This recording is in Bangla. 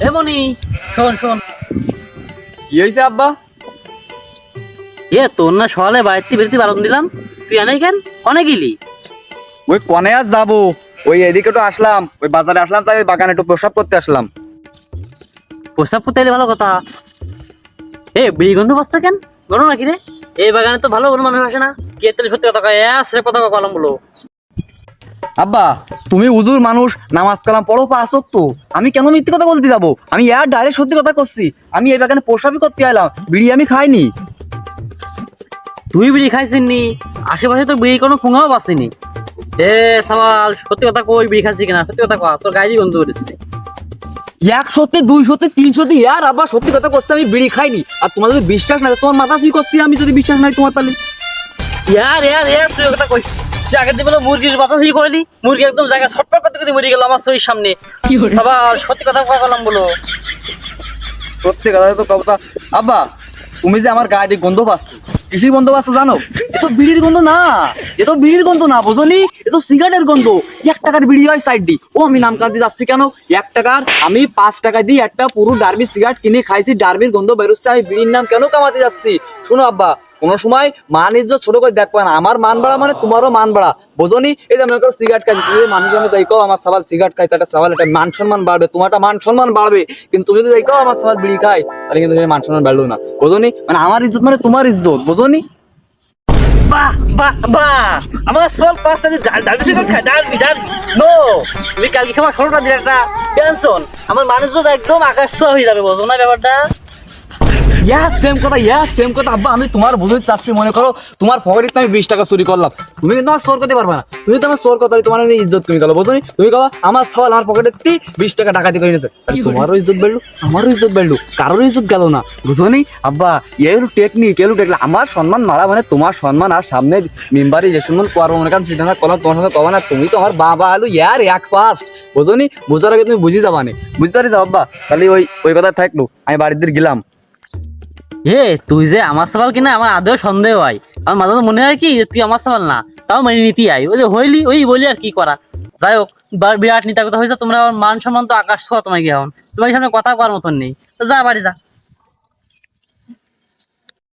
এমনি শোন শোন, কি হয়েছে আব্বা? তোর না সকালে বাড়িতে বেরোতে বারণ দিলাম, তুই আনাই কেন? কনে গেলি? ওই কনে আর যাবো, ওই এদিকে তো আসলাম, ওই বাজারে আসলাম, তাই ওই বাগানে একটু প্রসাব করতে আসলাম। প্রস্তাব করতে এলে ভালো কথা। বিড়ি গন্ধ পাচ্ছে কেন? বলো নাকি রে? এই বাগানে তো ভালো কোনো মানুষ আসে না। কে তাহলে সত্যি কথা কয়? সে কথা কলাম বলো। আব্বা, তুমি উজুর মানুষ, নামাজ কালাম পড়ো 5 ওয়াক্ত, আমি কেন মিথ্যে কথা বলতে যাবো? আমি ডাইরেক্ট সত্যি কথা করছি, আমি এই বাগানে প্রসাবই করতে এলাম, বিড়ি আমি খাইনি। তুই বিড়ি খাইছিস নি? আশেপাশে তো বিড়ি কোনো ফুঙাও পাচ্ছিনি। সামাল, সত্যি কথা কই, বিড়ি খাচ্ছি কিনা সত্যি কথা কয়, তোর গায়ে গন্ধ করেছে। 1 সত্যি 2 সত্যি 3 সত্যি, আব্বা সত্যি কথা করছি, আমি বিড়ি খাইনি। আর তোমার যদি বিশ্বাস না, তোমার মাথা চুই করছি, আমি যদি বিশ্বাস নাই তোমার তাহলে। তুই কথা কইস। তুই আগের দিন বলে মুরগির বাতাসই করলি, মুরগি একদম জায়গা ছটফট করতে করতে মরে গেল আমার চোখের সামনে। সাবাল, সত্যি কথা কলাম বলো। সত্যি কথা তো কথা। আব্বা, তুমি যে আমার গায়ে দিয়ে গন্ধ পাচ্ছ, কিসের গন্ধ পাচ্ছ জানো? এ তো বিড়ির গন্ধ না, এ তো বিড়ির গন্ধ না, বুঝলি? এ তো সিগারেটের গন্ধ। 1 টাকার বিড়ি হয় সাইড দি। ও আমি নাম কাঁদতে যাচ্ছি কেন? 1 টাকার আমি 5 টাকা দিয়ে একটা পুরো ডার্বি সিগারেট কিনে খাইছি, ডার্বির গন্ধ বেরোচ্ছে, আমি বিড়ির নাম কেন কামাতে যাচ্ছি? শোনো আব্বা, কোনো সময় মান ইজ্জত ছোট করে দেখবে না। আমার মান বাড়া মানে তোমারও মান বাড়া, বোঝনি? এই যে আমি একটা সিগারেট খাইছি, তুমি মানুষ আমি দেখো আমার সবাল সিগারেট খাই, একটা সবাল একটা মান সম্মান বাড়বে, তোমার একটা মান সম্মান বাড়বে। কিন্তু তুমি যদি দেখো আমার সবাল বিড়ি খাই, তাহলে কিন্তু মান সম্মান বাড়লো না, বোঝনি? মানে আমার ইজ্জত মানে তোমার ইজ্জত, বোঝনি? বাহ বাহ বাহ, আমার সব পাঁচটা ডালবি সিগারেট খায়, ডালবি ডালবি নো। তুমি কালকে খাবার ষোলোটা দিলে একটা টেনশন, আমার মানুষ তো একদম আকাশ ছোঁয়া হয়ে যাবে, বোঝো না ব্যাপারটা? সেম কথা, সেম কথা আব্বা। আমি তোমার বুঝতে চাচ্ছি, মনে করো তোমার পকেটে আমি 20 টাকা চুরি করলাম, তুমি কিন্তু আমার চোর করতে পারবে না। তুমি তো আমার চোর কথা, তোমার ইজ্জত তুমি গেলো, বুঝলি? তুমি কবা আমার সওয়াল আমার পকেটে 20 টাকা ডাকাতি করে নিয়েছে, তোমারও ইজ্জত বেড়লো, আমারও ইজ্জত বেড়লো, কারোর ইজ্জত গেল না, বুঝলি আব্বা? এর টেকনিক আমার সম্মান মারা মানে তোমার সম্মান, আর সামনে মেম্বারে যে সম্মান করবো মনে করেন সেটা না করলাম, তোমার সাথে কবা না, তুমি তো আমার বাবা আলু এক ফার্স্ট, বুঝলি? বুঝার আগে তুমি বুঝি যাবা না, বুঝতে পারি যাও আব্বা। তাহলে ওই কথা থাকলো, আমি বাড়ির দিকে গেলাম। তুই যে আমার সবাল কিনা আমার আদৌ সন্দেহ হয়। আমার মাঝে মাঝে মনে হয় কি যে তুই আমার সবাল না, তাও মেনে নিতে আই। ওই যে হইলি ওই বলি আর কি করা। যাই হোক, বিরাট নিতা কথা হয়েছে, তোমরা মান সম্মান তো আকাশ ছোঁয়া, তোমায় কি এখন তোমার সামনে কথা করার মতন নেই, তো যা বাড়ি যা।